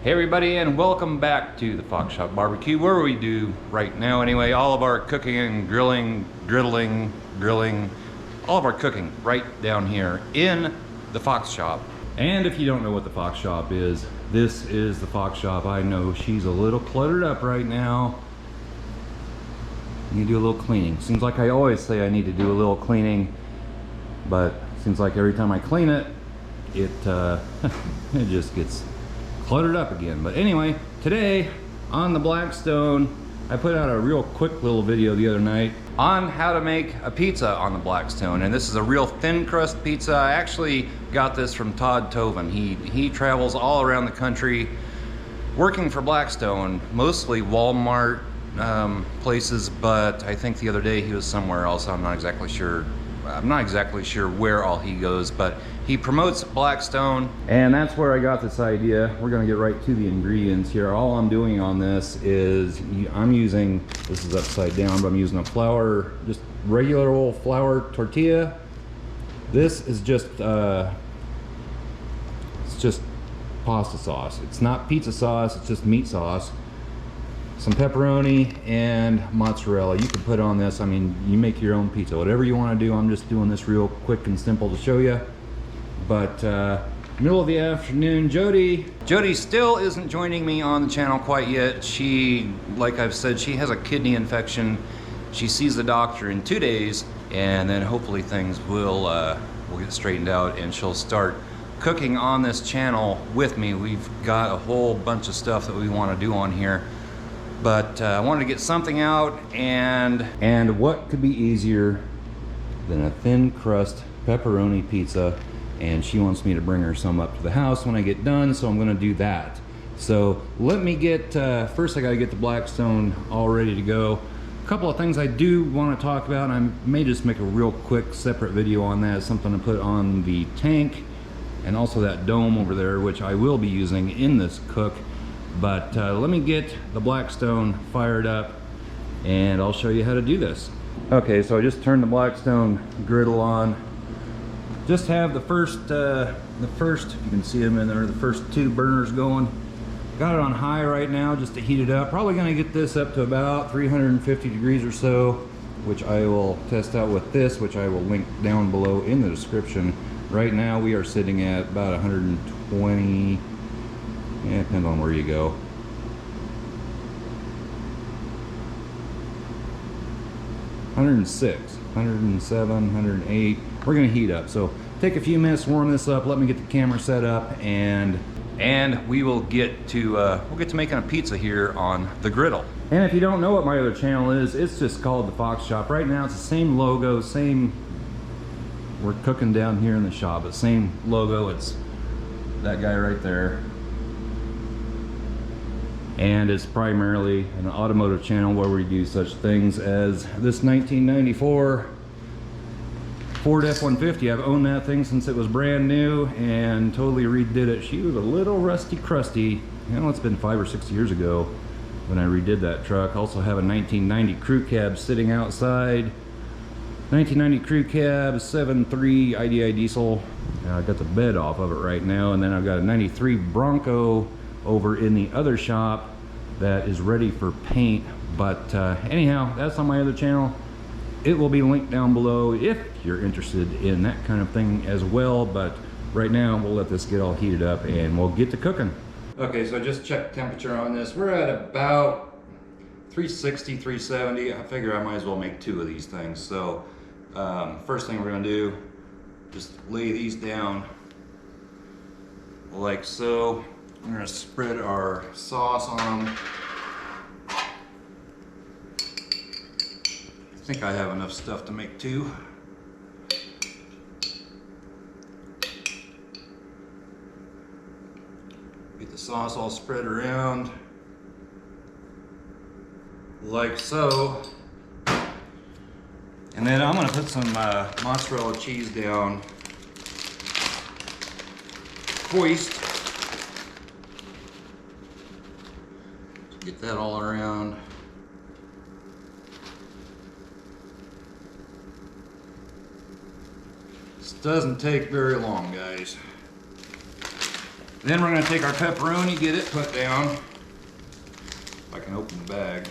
Hey everybody, and welcome back to the Fox Shop Barbecue, where we do right now anyway all of our cooking and grilling, all of our cooking right down here in the Fox Shop. And if you don't know what the Fox Shop is, this is the Fox Shop. I know she's a little cluttered up right now. You do a little cleaning. Seems like I always say I need to do a little cleaning, but seems like every time I clean it, it just gets cluttered up again. But anyway, today on the Blackstone, I put out a real quick little video the other night on how to make a pizza on the Blackstone, and this is a real thin crust pizza. I actually got this from Todd Toven. He travels all around the country working for Blackstone, mostly Walmart places, but I think the other day he was somewhere else. I'm not exactly sure where all he goes, but he promotes Blackstone, and that's where I got this idea. We're gonna get right to the ingredients here. All I'm doing on this is I'm using, this is upside down, but I'm using a flour, just regular old flour tortilla. This is just it's just pasta sauce. It's not pizza sauce, it's just meat sauce. Some pepperoni and mozzarella. You can put on this, I mean, you make your own pizza, whatever you want to do. I'm just doing this real quick and simple to show you. But middle of the afternoon, Jody still isn't joining me on the channel quite yet. She, like I've said, she has a kidney infection. She sees the doctor in 2 days, and then hopefully things will get straightened out, and she'll start cooking on this channel with me. We've got a whole bunch of stuff that we want to do on here. But I wanted to get something out, and what could be easier than a thin crust pepperoni pizza? And she wants me to bring her some up to the house when I get done, so I'm gonna do that. So let me get, first I gotta get the Blackstone all ready to go. A couple of things I do wanna talk about. I may just make a real quick separate video on that, something to put on the tank, and also that dome over there, which I will be using in this cook. But let me get the Blackstone fired up, and I'll show you how to do this. Okay, so I just turned the Blackstone griddle on. Just have the first, you can see them in there, the first 2 burners going. Got it on high right now just to heat it up. Probably gonna get this up to about 350 degrees or so, which I will test out with this, which I will link down below in the description. Right now we are sitting at about 120, yeah, it depends on where you go. 106, 107, 108. We're gonna heat up. So take a few minutes to warm this up. Let me get the camera set up, and we will get to making a pizza here on the griddle. And if you don't know what my other channel is, it's just called the Fox Shop. Right now it's the same logo, we're cooking down here in the shop, but same logo. It's that guy right there. And it's primarily an automotive channel where we do such things as this 1994 Ford F-150. I've owned that thing since it was brand new and totally redid it. She was a little rusty crusty. You know, it's been 5 or 6 years ago when I redid that truck. Also have a 1990 crew cab sitting outside. 1990 crew cab, 7.3 IDI diesel. I got the bed off of it right now, and then I've got a 93 Bronco over in the other shop that is ready for paint. But anyhow, that's on my other channel. It will be linked down below if you're interested in that kind of thing as well. But right now we'll let this get all heated up and we'll get to cooking. Okay, so I just checked temperature on this. We're at about 360, 370. I figure I might as well make 2 of these things. So first thing we're gonna do, just lay these down like so. We're gonna spread our sauce on them. I think I have enough stuff to make 2. Get the sauce all spread around like so. And then I'm gonna put some mozzarella cheese down. Foist. Get that all around. This doesn't take very long, guys. Then we're gonna take our pepperoni, get it put down. If I can open the bag.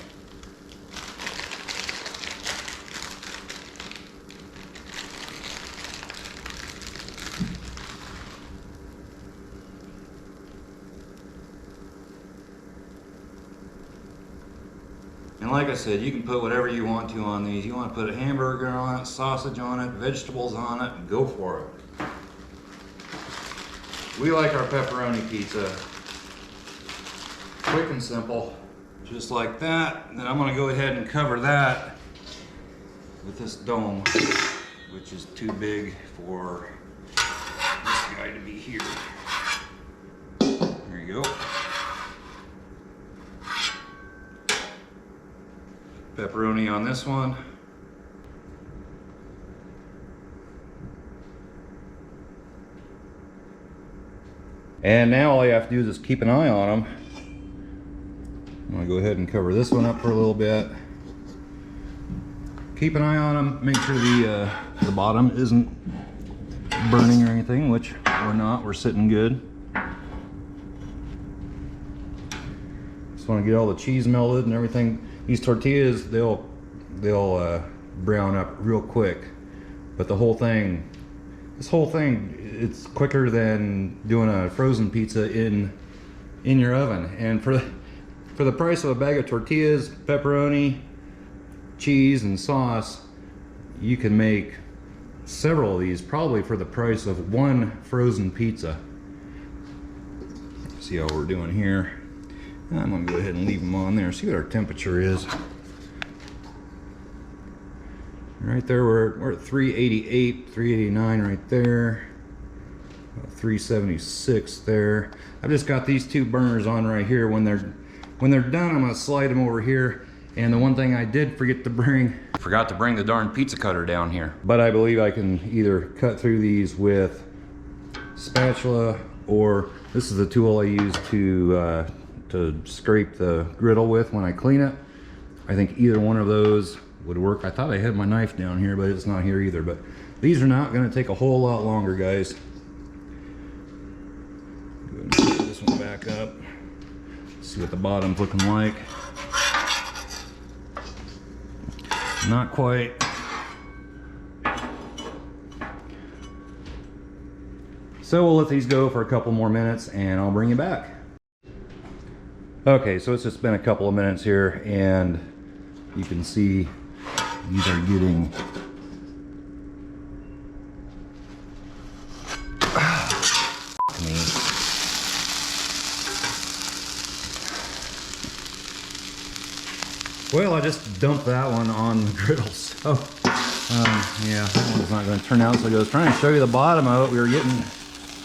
And like I said, you can put whatever you want to on these. You want to put a hamburger on it, sausage on it, vegetables on it, go for it. We like our pepperoni pizza quick and simple, just like that. And then I'm gonna go ahead and cover that with this dome, which is too big for this guy to be here. There you go. Pepperoni on this one. And now all you have to do is just keep an eye on them. I'm gonna go ahead and cover this one up for a little bit. Keep an eye on them, make sure the bottom isn't burning or anything, which we're not, we're sitting good. Just wanna get all the cheese melted and everything. These tortillas, they'll brown up real quick, but this whole thing, it's quicker than doing a frozen pizza in your oven. And for the price of a bag of tortillas, pepperoni, cheese, and sauce, you can make several of these probably for the price of one frozen pizza. See how we're doing here. I'm gonna go ahead and leave them on there, see what our temperature is. Right there, we're at 388, 389 right there. 376 there. I've just got these two burners on right here. When they're done, I'm gonna slide them over here. And the one thing I did forgot to bring the darn pizza cutter down here. But I believe I can either cut through these with spatula, or this is the tool I use to scrape the griddle with when I clean it. I think either one of those would work. I thought I had my knife down here, but it's not here either. But these are not going to take a whole lot longer, guys. Go ahead and put this one back up. See what the bottom's looking like. Not quite. So we'll let these go for a couple more minutes and I'll bring you back. Okay, so it's just been a couple of minutes here and you can see these are getting well, I just dumped that one on the griddle, so yeah, that one's not going to turn out so good. I was trying to show you the bottom of it. We were getting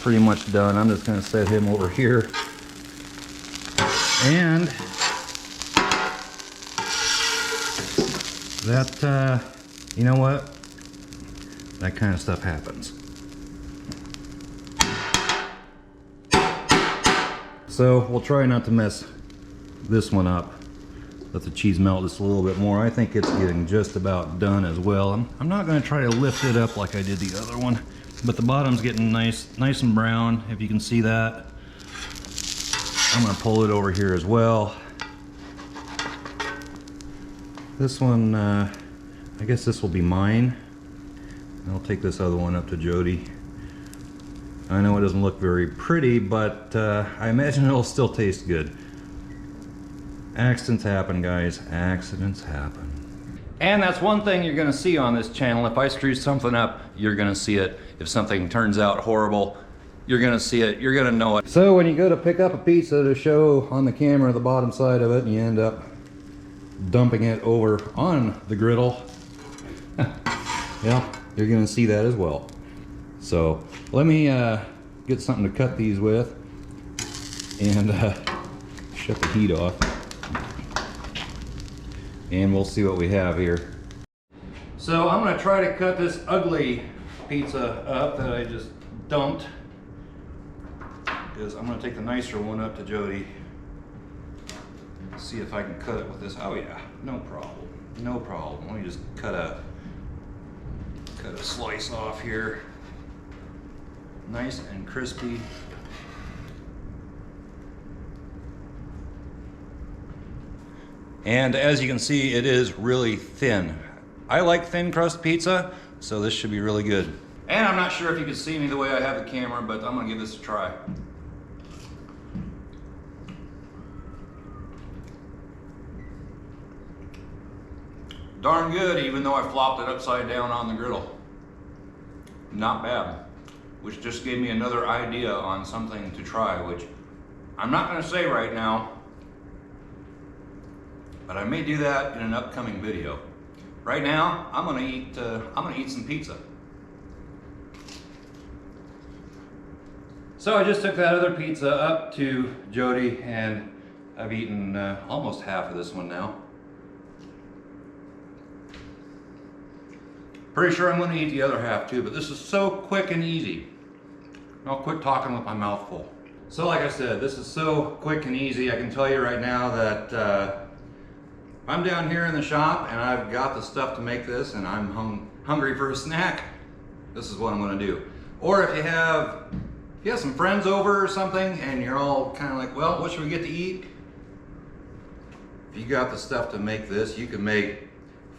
pretty much done. I'm just going to set him over here. And that, you know what? That kind of stuff happens. So we'll try not to mess this one up. Let the cheese melt just a little bit more. I think it's getting just about done as well. I'm not going to try to lift it up like I did the other one, but the bottom's getting nice and brown, if you can see that. I'm going to pull it over here as well. This one, I guess this will be mine. I'll take this other one up to Jody. I know it doesn't look very pretty, but I imagine it'll still taste good. Accidents happen, guys. Accidents happen. And that's one thing you're going to see on this channel. If I screw something up, you're going to see it. If something turns out horrible, you're going to see it. You're going to know it. So when you go to pick up a pizza to show on the camera the bottom side of it, and you end up dumping it over on the griddle, yeah, you're going to see that as well. So let me get something to cut these with and shut the heat off. And we'll see what we have here. So I'm going to try to cut this ugly pizza up that I just dumped, because I'm going to take the nicer one up to Jody. See if I can cut it with this. Oh yeah, no problem. No problem. Let me just cut a slice off here. Nice and crispy. And as you can see, it is really thin. I like thin crust pizza, so this should be really good. And I'm not sure if you can see me the way I have the camera, but I'm gonna give this a try. Darn good, even though I flopped it upside down on the griddle. Not bad. Which just gave me another idea on something to try, which I'm not gonna say right now, but I may do that in an upcoming video. Right now, I'm gonna eat some pizza. So I just took that other pizza up to Jody, and I've eaten almost half of this one now. Pretty sure I'm gonna eat the other half too, but this is so quick and easy. I'll quit talking with my mouth full. So like I said, this is so quick and easy. I can tell you right now that I'm down here in the shop and I've got the stuff to make this and I'm hungry for a snack. This is what I'm gonna do. Or if you have some friends over or something and you're all kind of like, well, what should we get to eat? If you got the stuff to make this, you can make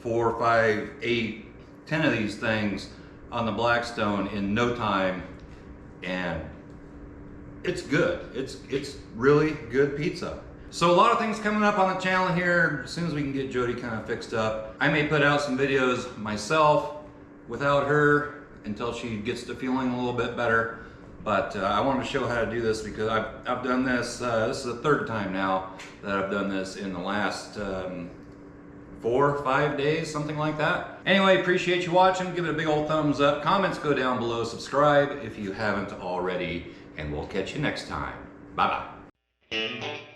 4, 5, 8, 10 of these things on the Blackstone in no time, and it's good. It's really good pizza. So a lot of things coming up on the channel here. As soon as we can get Jody kind of fixed up, I may put out some videos myself without her until she gets to feeling a little bit better. But I wanted to show how to do this because I've done this. This is the third time now that I've done this in the last 4 or 5 days, something like that. Anyway, appreciate you watching. Give it a big old thumbs up. Comments go down below. Subscribe if you haven't already. And we'll catch you next time. Bye-bye.